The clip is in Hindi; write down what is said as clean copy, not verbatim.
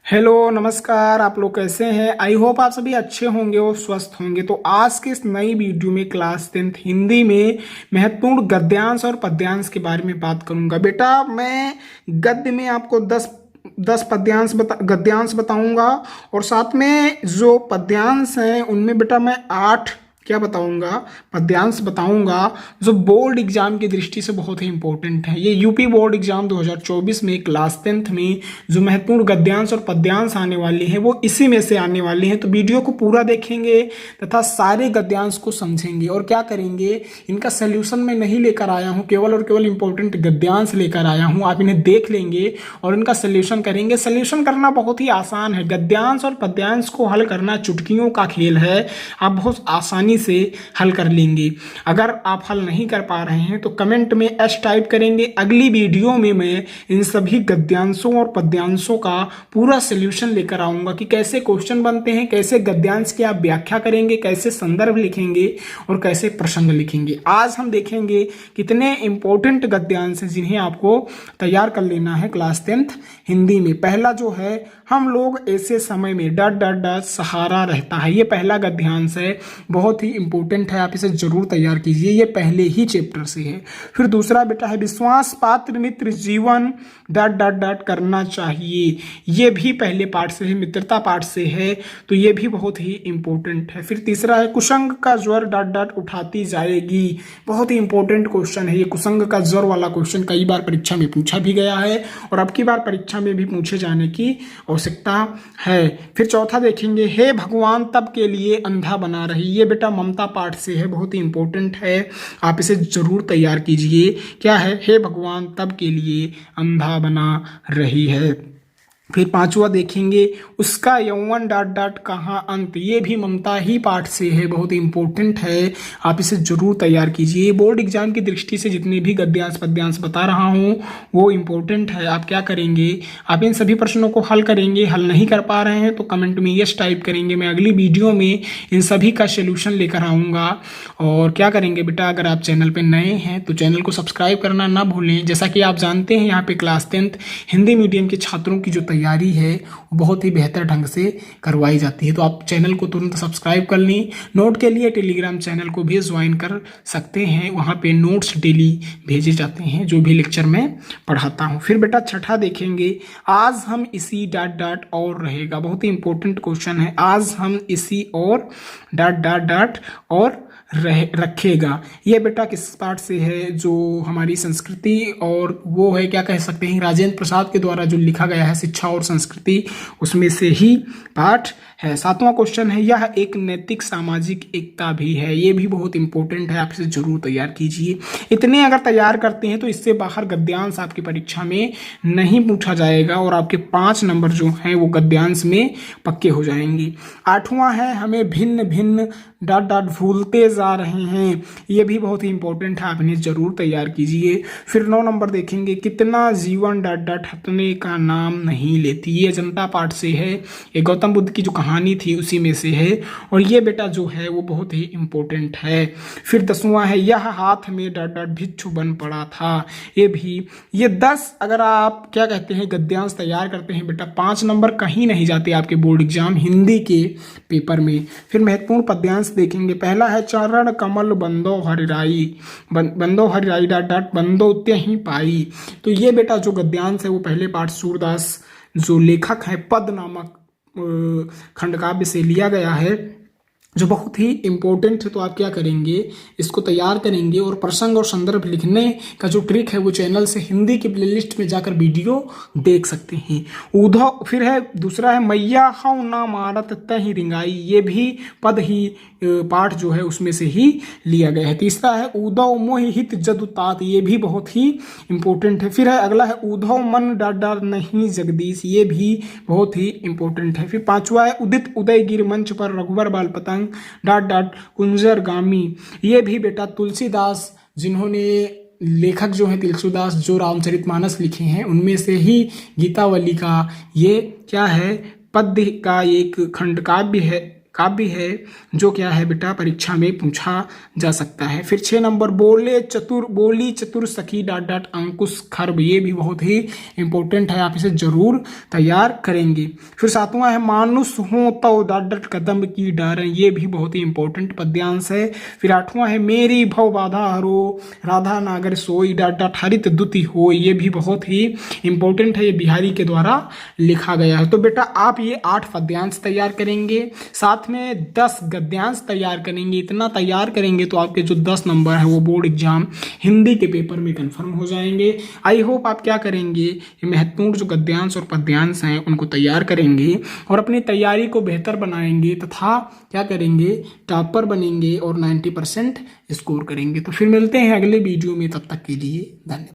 हेलो नमस्कार। आप लोग कैसे हैं? आई होप आप सभी अच्छे होंगे और स्वस्थ होंगे। तो आज के इस नई वीडियो में क्लास 10th हिंदी में महत्वपूर्ण गद्यांश और पद्यांश के बारे में बात करूंगा। बेटा मैं गद्य में आपको 10 गद्यांश बताऊंगा और साथ में जो पद्यांश हैं उनमें बेटा मैं 8 क्या बताऊंगा, पद्यांश बताऊंगा जो बोर्ड एग्जाम की दृष्टि से बहुत ही इंपॉर्टेंट है। ये यूपी बोर्ड एग्जाम 2024 में क्लास 10th में जो महत्वपूर्ण गद्यांश और पद्यांश आने वाले हैं वो इसी में से आने वाले हैं। तो वीडियो को पूरा देखेंगे तथा सारे गद्यांश को समझेंगे और क्या करेंगे, इनका सोल्यूशन मैं नहीं लेकर आया हूँ, केवल और केवल इंपॉर्टेंट गद्यांश लेकर आया हूँ। आप इन्हें देख लेंगे और इनका सोल्यूशन करेंगे। सोल्यूशन करना बहुत ही आसान है। गद्यांश और पद्यांश को हल करना चुटकियों का खेल है। आप बहुत आसानी से हल कर लेंगे। अगर आप हल नहीं कर पा रहे हैं तो कमेंट में एस टाइप करेंगे। अगली वीडियो में मैं इन सभी गद्यांशों और पद्यांशों का पूरा सॉल्यूशन लेकर आऊंगा कि कैसे क्वेश्चन बनते हैं, कैसे गद्यांश की आप व्याख्या करेंगे, कैसे संदर्भ लिखेंगे और कैसे प्रसंग लिखेंगे। आज हम देखेंगे कितने इंपॉर्टेंट गद्यांश हैं जिन्हें आपको तैयार कर लेना है क्लास 10th हिंदी में। पहला जो है, हम लोग ऐसे समय में डट डट डट सहारा रहता है। ये पहला गद्यांश है, बहुत ही इंपॉर्टेंट है, आप इसे जरूर तैयार कीजिए। ये पहले ही चैप्टर से है। फिर दूसरा बेटा है, विश्वास पात्र मित्र जीवन डट डट डट करना चाहिए। ये भी पहले पार्ट से है, मित्रता पार्ट से है, तो ये भी बहुत ही इंपॉर्टेंट है। फिर तीसरा है, कुसंग का ज्वर डट डट उठाती जाएगी। बहुत ही इंपॉर्टेंट क्वेश्चन है ये। कुसंग का ज्वर वाला क्वेश्चन कई बार परीक्षा में पूछा भी गया है और अब की बार परीक्षा में भी पूछे जाने की आवश्यकता है। फिर चौथा देखेंगे, हे भगवान तब के लिए अंधा बना रही। ये बेटा ममता पाठ से है, बहुत ही इंपॉर्टेंट है, आप इसे जरूर तैयार कीजिए। क्या है, हे भगवान तब के लिए अंधा बना रही है। फिर पांचवा देखेंगे, उसका यौवन डॉट डॉट कहाँ अंत। ये भी ममता ही पाठ से है, बहुत इंपॉर्टेंट है, आप इसे जरूर तैयार कीजिए। बोर्ड एग्जाम की दृष्टि से जितने भी गद्यांश पद्यांश बता रहा हूँ वो इंपॉर्टेंट है। आप क्या करेंगे, आप इन सभी प्रश्नों को हल करेंगे। हल नहीं कर पा रहे हैं तो कमेंट में यस टाइप करेंगे। मैं अगली वीडियो में इन सभी का सोल्यूशन लेकर आऊँगा। और क्या करेंगे बेटा, अगर आप चैनल पर नए हैं तो चैनल को सब्सक्राइब करना ना भूलें। जैसा कि आप जानते हैं यहाँ पे क्लास 10th हिंदी मीडियम के छात्रों की जो तैयारी है वो बहुत ही बेहतर ढंग से करवाई जाती है। तो आप चैनल को तुरंत सब्सक्राइब कर लें। नोट के लिए टेलीग्राम चैनल को भी ज्वाइन कर सकते हैं, वहाँ पे नोट्स डेली भेजे जाते हैं जो भी लेक्चर में पढ़ाता हूँ। फिर बेटा छठा देखेंगे, आज हम इसी डॉट डॉट और रहेगा। बहुत ही इंपॉर्टेंट क्वेश्चन है, आज हम इसी और डॉट डॉट डॉट और रखेगा। ये बेटा किस पाठ से है, जो हमारी संस्कृति और वो है, क्या कह सकते हैं, राजेंद्र प्रसाद के द्वारा जो लिखा गया है शिक्षा और संस्कृति, उसमें से ही पाठ है। सातवां क्वेश्चन है, यह एक नैतिक सामाजिक एकता भी है। ये भी बहुत इंपॉर्टेंट है, आप इसे जरूर तैयार कीजिए। इतने अगर तैयार करते हैं तो इससे बाहर गद्यांश आपकी परीक्षा में नहीं पूछा जाएगा और आपके 5 नंबर जो हैं वो गद्यांश में पक्के हो जाएंगे। आठवां है, हमें भिन्न भिन्न डॉट डॉट भूलते जा रहे हैं। ये भी बहुत ही इंपॉर्टेंट है, आप इन्हें जरूर तैयार कीजिए। फिर 9 नंबर देखेंगे, कितना जीवन डॉट डॉट हटने का नाम नहीं लेती। ये जनता पाठ से है, ये गौतम बुद्ध की जो कहानी थी उसी में से है और ये बेटा जो है वो बहुत ही इंपॉर्टेंट है। फिर 10वां है, यह हाथ में डॉट डॉट भिक्षु बन पड़ा था। ये भी, ये 10 अगर आप क्या कहते हैं गद्यांश तैयार करते हैं बेटा, 5 नंबर कहीं नहीं जाते आपके बोर्ड एग्जाम हिंदी के पेपर में। फिर महत्वपूर्ण पद्यांश देखेंगे। पहला है, चरण कमल बंदो हरिराई, बंदो हरिराई डॉट डॉट बंदो त्यहीं पाई। तो ये बेटा जो गद्यांश है वो पहले पाठ सूरदास जो लेखक है पद नामक खंडकाव्य से लिया गया है, जो बहुत ही इंपॉर्टेंट है। तो आप क्या करेंगे, इसको तैयार करेंगे और प्रसंग और संदर्भ लिखने का जो ट्रिक है वो चैनल से हिंदी की प्लेलिस्ट में जाकर वीडियो देख सकते हैं। उधव, फिर है दूसरा है, मैया हऊ ना मारत तहि रिंगाई। ये भी पद ही पाठ जो है उसमें से ही लिया गया है। तीसरा है, उधव मोह हित जदु तात। ये भी बहुत ही इंपॉर्टेंट है। फिर है अगला है, उधव मन डर डर नहीं जगदीश। ये भी बहुत ही इंपॉर्टेंट है। फिर 5वां है, उदित उदय गिर मंच पर रघुवर बाल पतंग डॉट डॉट कुंजर गामी। ये भी बेटा तुलसीदास, जिन्होंने लेखक जो है तुलसीदास जो रामचरितमानस लिखे हैं उनमें से ही गीतावली का ये क्या है, पद्य का एक खंड काव्य है, काव्य है जो क्या है बेटा परीक्षा में पूछा जा सकता है। फिर 6 नंबर बोली चतुर सखी डॉट डॉट अंकुश खर्ब, ये भी बहुत ही इंपॉर्टेंट है, आप इसे जरूर तैयार करेंगे। फिर 7वां है मानुष हो तो डॉट डॉट कदम की डारें, ये भी बहुत ही इंपॉर्टेंट पद्यांश है। फिर 8वां है मेरी भव बाधा हरो राधा नागर सोई डॉट डॉट हरित दुति हो, ये भी बहुत ही इंपॉर्टेंट है, ये बिहारी के द्वारा लिखा गया है। तो बेटा आप ये 8 पद्यांश तैयार करेंगे, साथ में 10 गद्यांश तैयार करेंगे। इतना तैयार करेंगे तो आपके जो 10 नंबर है वो बोर्ड एग्जाम हिंदी के पेपर में कंफर्म हो जाएंगे। आई होप आप क्या करेंगे, ये महत्वपूर्ण जो गद्यांश और पद्यांश हैं उनको तैयार करेंगे और अपनी तैयारी को बेहतर बनाएंगे तथा क्या करेंगे, टॉपर बनेंगे और 90% स्कोर करेंगे। तो फिर मिलते हैं अगले वीडियो में, तब तक के लिए धन्यवाद।